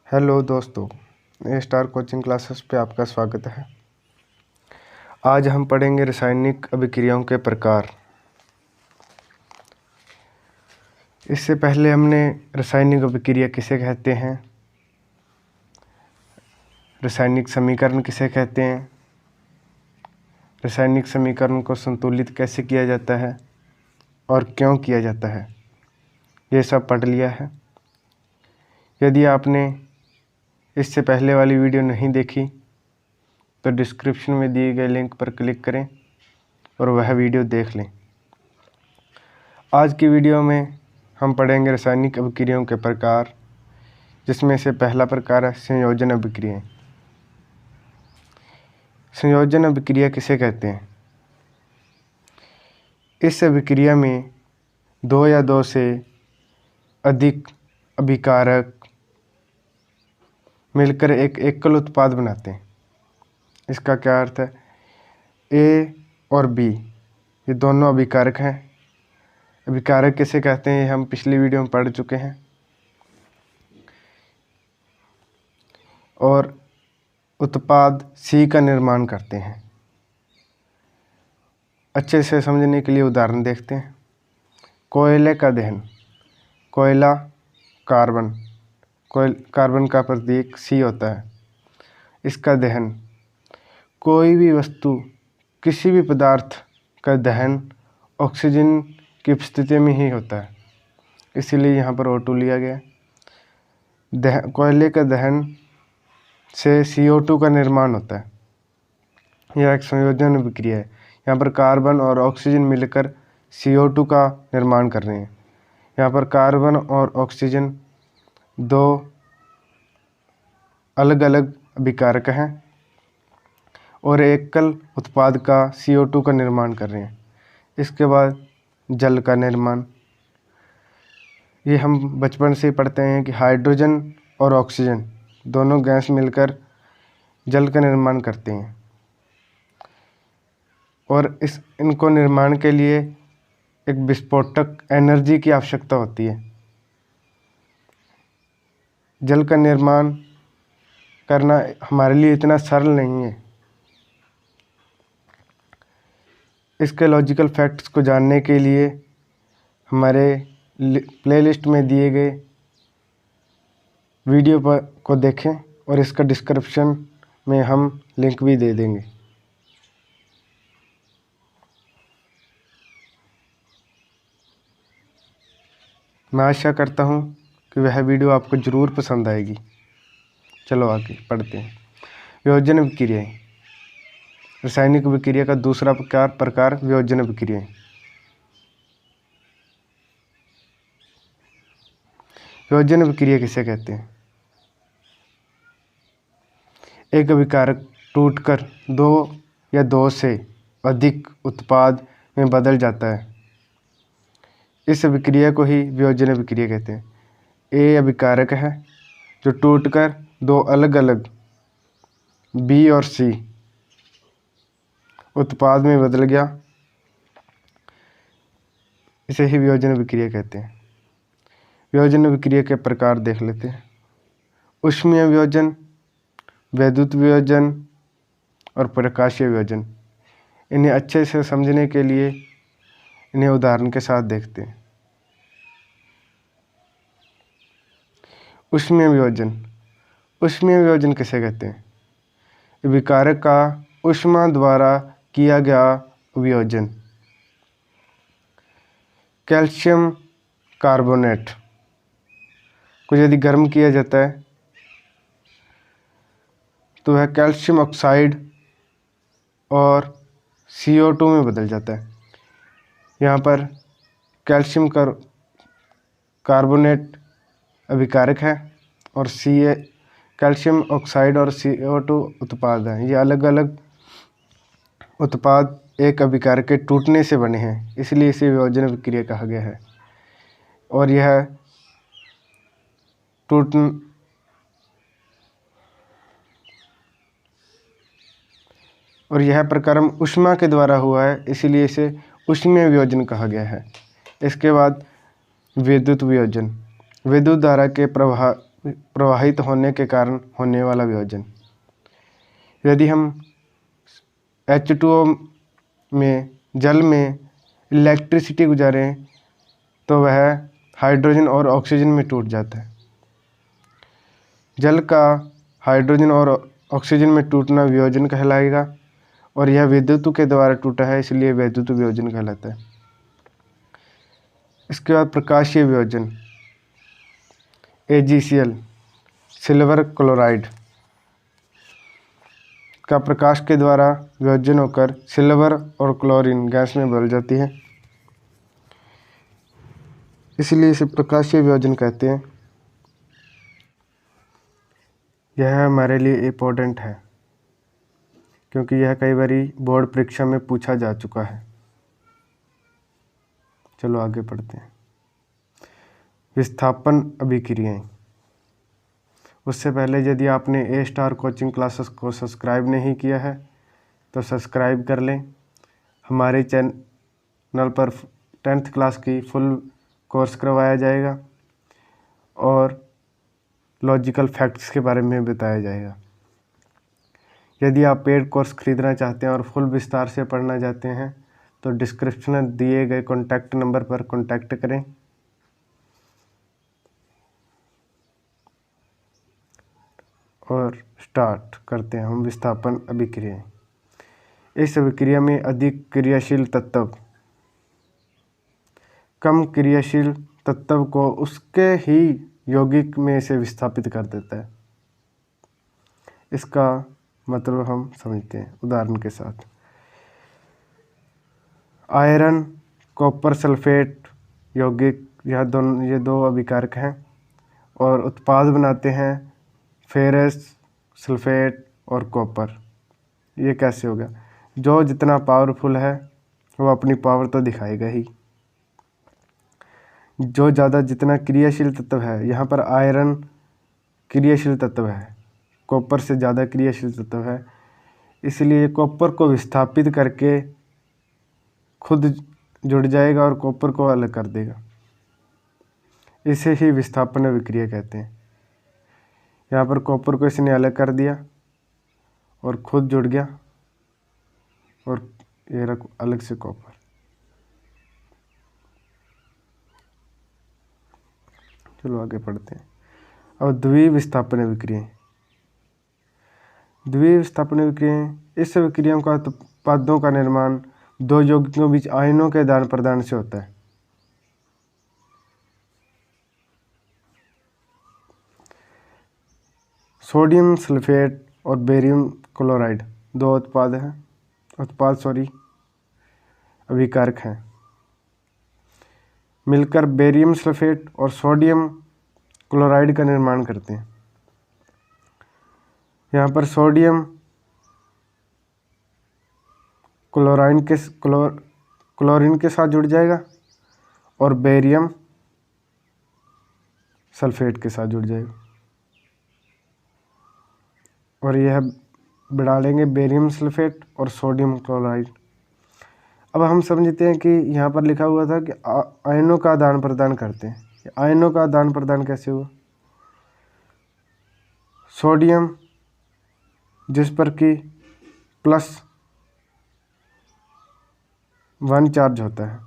Hello दोस्तों, ए star coaching classes पे आपका स्वागत है। आज हम पढ़ेंगे रासायनिक अभिक्रियाओं के प्रकार। इससे पहले हमने रासायनिक अभिक्रिया किसे कहते हैं, रासायनिक समीकरण किसे कहते हैं, रासायनिक समीकरण को संतुलित कैसे किया जाता है और क्यों किया जाता है, ये सब पढ़ लिया है। यदि आपने इससे पहले वाली वीडियो नहीं देखी तो डिस्क्रिप्शन में दिए गए लिंक पर क्लिक करें और वह वीडियो देख लें। आज की वीडियो में हम पढ़ेंगे रासायनिक अभिक्रियाओं के प्रकार, जिसमें से पहला प्रकार है संयोजन अभिक्रियाएं। संयोजन अभिक्रिया किसे कहते हैं? इस अभिक्रिया में दो या दो से अधिक अभिकारक मिलकर एक एकल उत्पाद बनाते हैं। इसका क्या अर्थ है? ए और बी ये दोनों अभिकारक हैं। अभिकारक किसे कहते हैं, हम पिछली वीडियो में पढ़ चुके हैं। और उत्पाद सी का निर्माण करते हैं। अच्छे से समझने के लिए उदाहरण देखते हैं। कोयले का दहन, कोयला कार्बन, कार्बन का प्रतीक सी होता है। इसका दहन, कोई भी वस्तु, किसी भी पदार्थ का दहन ऑक्सीजन की उपस्थिति में ही होता है, इसीलिए यहाँ पर O2 लिया गया। कोयले का दहन से CO2 का निर्माण होता है। यह एक संयोजन अभिक्रिया है। यहाँ पर कार्बन और ऑक्सीजन मिलकर CO2 का निर्माण कर रहे हैं। यहाँ पर कार्बन और ऑक्सीजन दो अलग अलग अभिकारक हैं और एकल उत्पाद का CO2 का निर्माण कर रहे हैं। इसके बाद जल का निर्माण, ये हम बचपन से ही पढ़ते हैं कि हाइड्रोजन और ऑक्सीजन दोनों गैस मिलकर जल का निर्माण करते हैं। और इनको निर्माण के लिए एक विस्फोटक एनर्जी की आवश्यकता होती है। जल का निर्माण करना हमारे लिए इतना सरल नहीं है। इसके लॉजिकल फैक्ट्स को जानने के लिए हमारे प्लेलिस्ट में दिए गए वीडियो को देखें और इसका डिस्क्रिप्शन में हम लिंक भी दे देंगे। मैं आशा करता हूँ कि वह वीडियो आपको ज़रूर पसंद आएगी। चलो आगे पढ़ते हैं। वियोजन अभिक्रियाएं। रासायनिक अभिक्रिया का दूसरा प्रकार वियोजन अभिक्रियाएं। वियोजन अभिक्रिया किसे कहते हैं? एक अभिकारक टूटकर दो या दो से अधिक उत्पाद में बदल जाता है। इस अभिक्रिया को ही वियोजन अभिक्रिया कहते हैं। ए अभिकारक है जो टूटकर दो अलग अलग बी और सी उत्पाद में बदल गया, इसे ही वियोजन अभिक्रिया कहते हैं। वियोजन अभिक्रिया के प्रकार देख लेते हैं। ऊष्मीय वियोजन, वैद्युत वियोजन और प्रकाशीय वियोजन। इन्हें अच्छे से समझने के लिए इन्हें उदाहरण के साथ देखते हैं। ऊष्मीय वियोजन। ऊष्मीय वियोजन किसे कहते हैं? अभिकारक का ऊष्मा द्वारा किया गया वियोजन। कैल्शियम कार्बोनेट को यदि गर्म किया जाता है तो वह कैल्शियम ऑक्साइड और CO2 में बदल जाता है। यहाँ पर कैल्शियम कार्बोनेट अभिकारक है और कैल्शियम ऑक्साइड और CO2 उत्पाद हैं। ये अलग अलग उत्पाद एक अभिकारक के टूटने से बने हैं, इसलिए इसे वियोजन अभिक्रिया कहा गया है। और यह प्रक्रम ऊष्मा के द्वारा हुआ है, इसीलिए इसे ऊष्मीय वियोजन कहा गया है। इसके बाद विद्युत वियोजन। विद्युत धारा के प्रवाहित होने के कारण होने वाला वियोजन। यदि हम H2O में जल में इलेक्ट्रिसिटी गुजारें तो वह हाइड्रोजन और ऑक्सीजन में टूट जाता है। जल का हाइड्रोजन और ऑक्सीजन में टूटना वियोजन कहलाएगा और यह विद्युत के द्वारा टूटा है, इसलिए विद्युत वियोजन कहलाता है। इसके बाद प्रकाशीय वियोजन AgCl सिल्वर क्लोराइड का प्रकाश के द्वारा वियोजन होकर सिल्वर और क्लोरीन गैस में बदल जाती है, इसलिए इसे प्रकाशीय वियोजन कहते हैं। यह हमारे लिए इम्पोर्टेंट है क्योंकि यह कई बारी बोर्ड परीक्षा में पूछा जा चुका है। चलो आगे पढ़ते हैं। विस्थापन अभिक्रियाएं। उससे पहले यदि आपने A* कोचिंग क्लासेस को सब्सक्राइब नहीं किया है तो सब्सक्राइब कर लें। हमारे चैनल पर 10th क्लास की फुल कोर्स करवाया जाएगा और लॉजिकल फैक्ट्स के बारे में बताया जाएगा। यदि आप पेड कोर्स खरीदना चाहते हैं और फुल विस्तार से पढ़ना चाहते हैं तो डिस्क्रिप्शन में दिए गए कॉन्टैक्ट नंबर पर कॉन्टैक्ट करें। और स्टार्ट करते हैं हम विस्थापन अभिक्रियाएं। इस अभिक्रिया में अधिक क्रियाशील तत्व कम क्रियाशील तत्व को उसके ही यौगिक में से विस्थापित कर देता है। इसका मतलब हम समझते हैं उदाहरण के साथ। आयरन कॉपर सल्फेट यौगिक ये दो अभिकारक हैं और उत्पाद बनाते हैं फेरस सल्फेट और कॉपर। ये कैसे होगा? जो जितना पावरफुल है वो अपनी पावर तो दिखाएगा ही। जो ज़्यादा जितना क्रियाशील तत्व है, यहाँ पर आयरन क्रियाशील तत्व है, कॉपर से ज़्यादा क्रियाशील तत्व है, इसलिए कॉपर को विस्थापित करके खुद जुड़ जाएगा और कॉपर को अलग कर देगा। इसे ही विस्थापन अभिक्रिया कहते हैं। यहाँ पर कॉपर को इसने अलग कर दिया और खुद जुड़ गया और ये रख अलग से कॉपर। चलो आगे पढ़ते हैं। अब द्विविस्थापन अभिक्रियाएं। द्विविस्थापन अभिक्रियाएं इस अभिक्रियाओं का उत्पादों का निर्माण दो यौगिकों के बीच आयनों के आदान प्रदान से होता है। सोडियम सल्फेट और बेरियम क्लोराइड दो अभिकारक हैं। मिलकर बेरियम सल्फेट और सोडियम क्लोराइड का निर्माण करते हैं। यहाँ पर सोडियम क्लोरीन के साथ जुड़ जाएगा और बेरियम सल्फेट के साथ जुड़ जाएगा और यह बना लेंगे बेरियम सल्फेट और सोडियम क्लोराइड। अब हम समझते हैं कि यहाँ पर लिखा हुआ था कि आयनों का आदान प्रदान करते हैं। आयनों का आदान प्रदान कैसे हुआ? सोडियम जिस पर कि +1 चार्ज होता है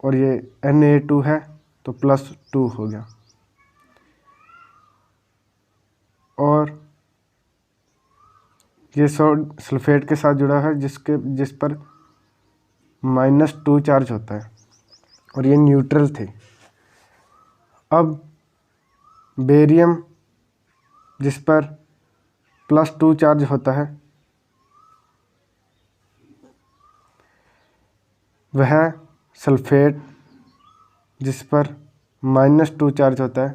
और ये Na2 है तो +2 हो गया, और ये सल्फेट के साथ जुड़ा है जिस पर -2 चार्ज होता है और ये न्यूट्रल थे। अब बेरियम जिस पर +2 चार्ज होता है वह सल्फेट जिस पर -2 चार्ज होता है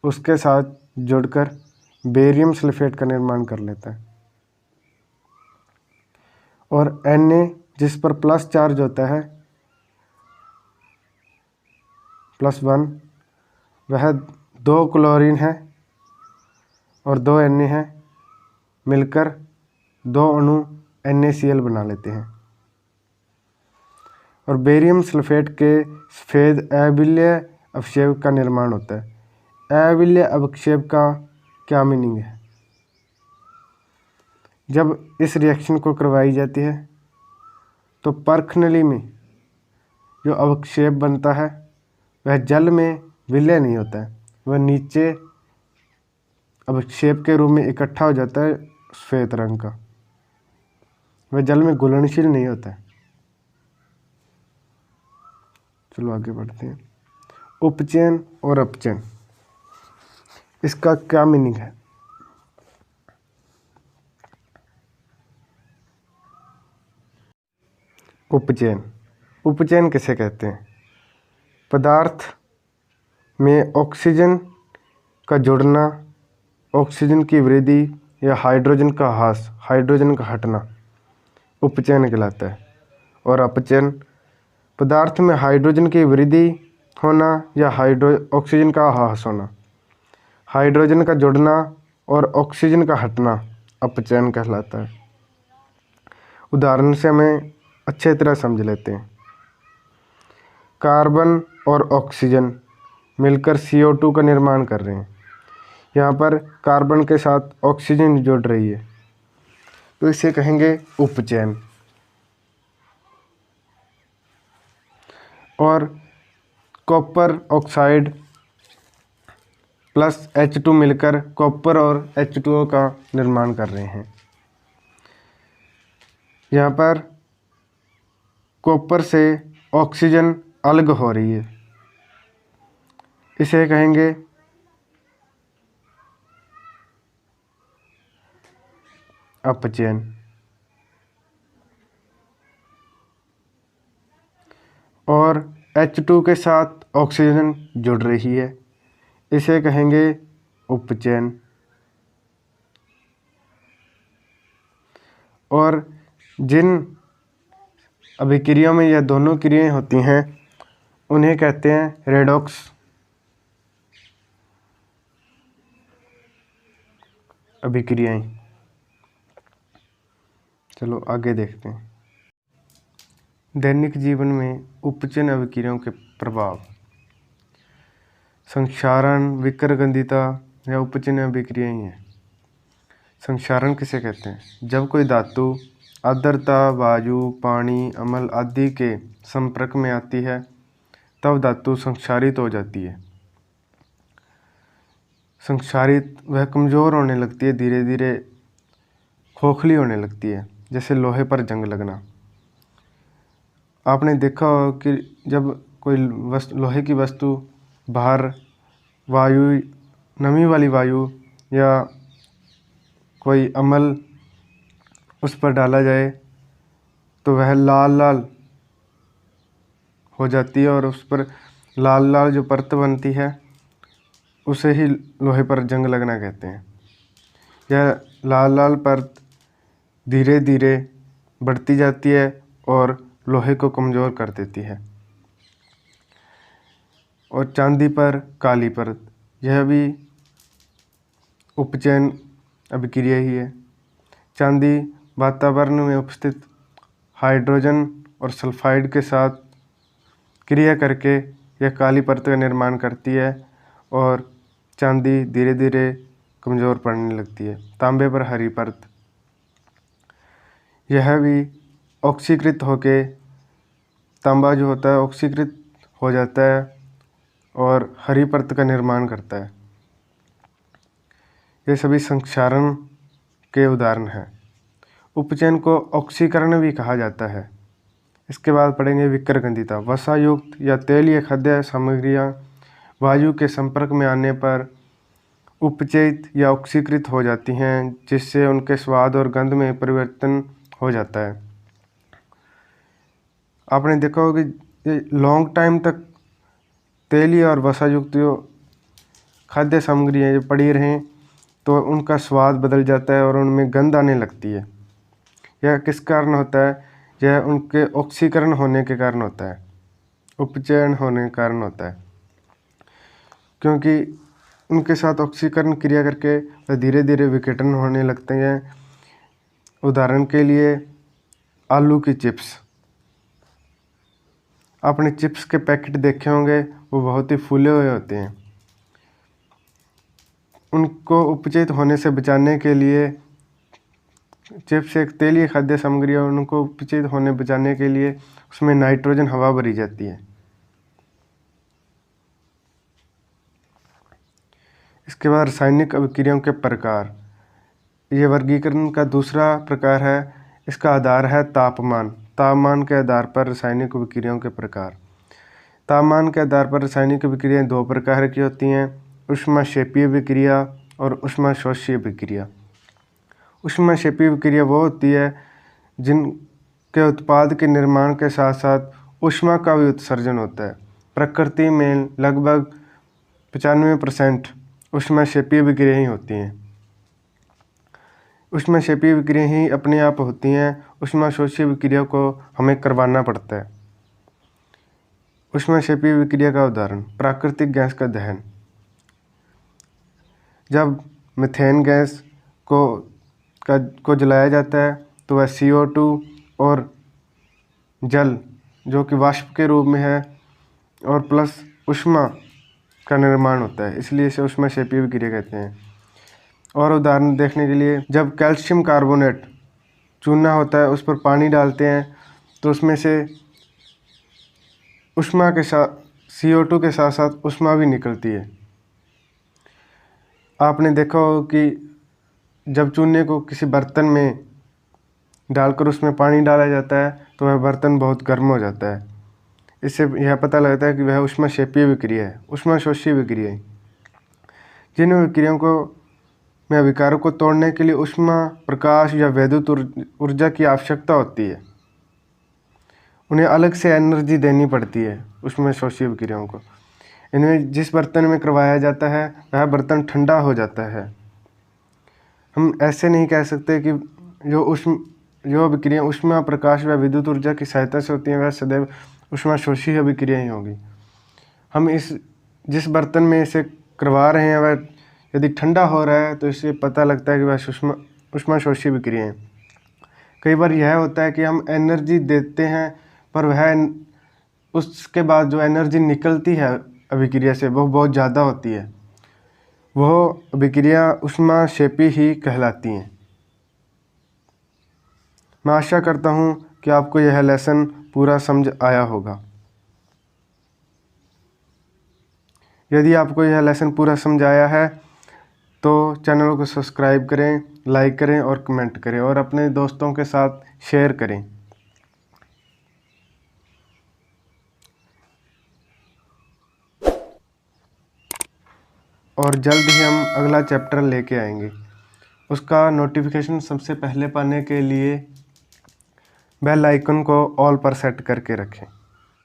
उसके साथ जुड़कर बेरियम सल्फेट का निर्माण कर लेता है, और Na जिस पर प्लस चार्ज होता है +1, वह 2 क्लोरीन है और 2 Na है, मिलकर 2 अणु NaCl बना लेते हैं और बेरियम सल्फेट के सफ़ेद अबिलीय अवक्षेप का निर्माण होता है। अविलेय अवक्षेप का क्या मीनिंग है? जब इस रिएक्शन को करवाई जाती है तो पर्क नली में जो अवक्षेप बनता है वह जल में विलय नहीं होता है, वह नीचे अवक्षेप के रूप में इकट्ठा हो जाता है श्वेत रंग का, वह जल में घुलनशील नहीं होता है। चलो आगे बढ़ते हैं। उपचयन और अपचयन, इसका क्या मीनिंग है? उपचयन, उपचयन किसे कहते हैं? पदार्थ में ऑक्सीजन का जुड़ना, ऑक्सीजन की वृद्धि या हाइड्रोजन का ह्रास, हाइड्रोजन का हटना उपचयन कहलाता है। और अपचयन, पदार्थ में हाइड्रोजन की वृद्धि होना या ऑक्सीजन का ह्रास होना, हाइड्रोजन का जुड़ना और ऑक्सीजन का हटना अपचयन कहलाता है। उदाहरण से हमें अच्छे तरह समझ लेते हैं। कार्बन और ऑक्सीजन मिलकर CO2 का निर्माण कर रहे हैं। यहाँ पर कार्बन के साथ ऑक्सीजन जुड़ रही है, तो इसे कहेंगे उपचयन। और कॉपर ऑक्साइड प्लस H2 मिलकर कॉपर और H2O का निर्माण कर रहे हैं। यहाँ पर कॉपर से ऑक्सीजन अलग हो रही है, इसे कहेंगे अपचयन। और H2 के साथ ऑक्सीजन जुड़ रही है, इसे कहेंगे उपचयन। और जिन अभिक्रियाओं में यह दोनों क्रियाएं होती हैं उन्हें कहते हैं रेडॉक्स अभिक्रियाएं। चलो आगे देखते हैं। दैनिक जीवन में उपचयन अभिक्रियाओं के प्रभाव। संक्षारण, विकर्गंधिता या उपचयन अभिक्रियाएं हैं। संक्षारण किसे कहते हैं? जब कोई धातु आर्द्रता, वायु, पानी, अम्ल आदि के संपर्क में आती है तब धातु संक्षारित हो जाती है। संक्षारित वह कमज़ोर होने लगती है, धीरे धीरे खोखली होने लगती है, जैसे लोहे पर जंग लगना। आपने देखा हो कि जब कोई लोहे की वस्तु बाहर वायु, नमी वाली वायु या कोई अम्ल उस पर डाला जाए तो वह लाल लाल हो जाती है, और उस पर लाल लाल जो परत बनती है उसे ही लोहे पर जंग लगना कहते हैं। यह लाल लाल परत धीरे धीरे बढ़ती जाती है और लोहे को कमज़ोर कर देती है। और चांदी पर काली परत, यह भी उपचयन अभिक्रिया ही है। चांदी वातावरण में उपस्थित हाइड्रोजन और सल्फाइड के साथ क्रिया करके यह काली परत का निर्माण करती है और चांदी धीरे धीरे कमज़ोर पड़ने लगती है। तांबे पर हरी परत, यह भी ऑक्सीकृत होके, तांबा जो होता है ऑक्सीकृत हो जाता है और हरी परत का निर्माण करता है। ये सभी संक्षारण के उदाहरण हैं। उपचयन को ऑक्सीकरण भी कहा जाता है। इसके बाद पढ़ेंगे विकर्गंधिता। वसायुक्त या तेलीय खाद्य सामग्रियाँ वायु के संपर्क में आने पर उपचयित या ऑक्सीकृत हो जाती हैं, जिससे उनके स्वाद और गंध में परिवर्तन हो जाता है। आपने देखा होगा कि लॉन्ग टाइम तक तेलीय और वसायुक्त जो खाद्य सामग्रियाँ जो पड़ी रहें तो उनका स्वाद बदल जाता है और उनमें गंध आने लगती है। यह किस कारण होता है? यह उनके ऑक्सीकरण होने के कारण होता है, उपचयन होने के कारण होता है, क्योंकि उनके साथ ऑक्सीकरण क्रिया करके वह धीरे धीरे विघटन होने लगते हैं। उदाहरण के लिए आलू की चिप्स, आपने चिप्स के पैकेट देखे होंगे, वो बहुत ही फूले हुए होते हैं। उनको उपचित होने से बचाने के लिए चिप्स एक तेलीय खाद्य सामग्री है, उनको उपचित होने बचाने के लिए उसमें नाइट्रोजन हवा भरी जाती है। इसके बाद रासायनिक अभिक्रियाओं के प्रकार। ये वर्गीकरण का दूसरा प्रकार है। इसका आधार है तापमान। तापमान के आधार पर रासायनिक अभिक्रियाओं के प्रकार। तापमान के आधार पर रासायनिक अभिक्रियाएं दो प्रकार की होती हैं, ऊष्माक्षेपीय अभिक्रिया और ऊष्माशोषी अभिक्रिया। ऊष्माक्षेपीय अभिक्रिया वो होती है जिनके उत्पाद के निर्माण के साथ साथ ऊष्मा का भी उत्सर्जन होता है। प्रकृति में लगभग 95% ऊष्माक्षेपीय अभिक्रिया ही होती हैं। ऊष्माक्षेपीय अभिक्रिया ही अपने आप होती हैं, ऊष्माशोषी अभिक्रिया को हमें करवाना पड़ता है। ऊष्माक्षेपीय अभिक्रिया का उदाहरण, प्राकृतिक गैस का दहन। जब मीथेन गैस को जलाया जाता है तो वह CO2 और जल जो कि वाष्प के रूप में है और प्लस ऊष्मा का निर्माण होता है, इसलिए इसे ऊष्माक्षेपीय अभिक्रिया कहते हैं। और उदाहरण देखने के लिए, जब कैल्शियम कार्बोनेट चूना होता है उस पर पानी डालते हैं तो उसमें से ऊष्मा के साथ CO2 के साथ साथ ऊष्मा भी निकलती है। आपने देखा हो कि जब चूने को किसी बर्तन में डालकर उसमें पानी डाला जाता है तो वह बर्तन बहुत गर्म हो जाता है। इससे यह पता लगता है कि वह ऊष्माक्षेपीय अभिक्रिया है। ऊष्माशोषी अभिक्रिया है जिन अभिक्रियाओं को में अभिकारक को तोड़ने के लिए ऊष्मा, प्रकाश या विद्युत ऊर्जा की आवश्यकता होती है। उन्हें अलग से एनर्जी देनी पड़ती है ऊष्माशोषी अभिक्रियाओं को। इनमें जिस बर्तन में करवाया जाता है वह बर्तन ठंडा हो जाता है। हम ऐसे नहीं कह सकते कि जो अभिक्रिया ऊष्मा, प्रकाश व विद्युत ऊर्जा की सहायता से होती हैं वह सदैव ऊष्माशोषी अभिक्रिया ही होगी। हम जिस बर्तन में इसे करवा रहे हैं वह यदि ठंडा हो रहा है तो इससे पता लगता है कि वह ऊष्माशोषी अभिक्रिया है। कई बार यह होता है कि हम एनर्जी देते हैं पर वह उसके बाद जो एनर्जी निकलती है अभिक्रिया से वो बहुत ज़्यादा होती है। वह अभिक्रिया ऊष्माक्षेपी ही कहलाती हैं। मैं आशा करता हूँ कि आपको यह लेसन पूरा समझ आया होगा। यदि आपको यह लेसन पूरा समझ आया है तो चैनल को सब्सक्राइब करें, लाइक करें और कमेंट करें और अपने दोस्तों के साथ शेयर करें। और जल्द ही हम अगला चैप्टर लेके आएंगे। उसका नोटिफिकेशन सबसे पहले पाने के लिए बेल आइकन को ऑल पर सेट करके रखें।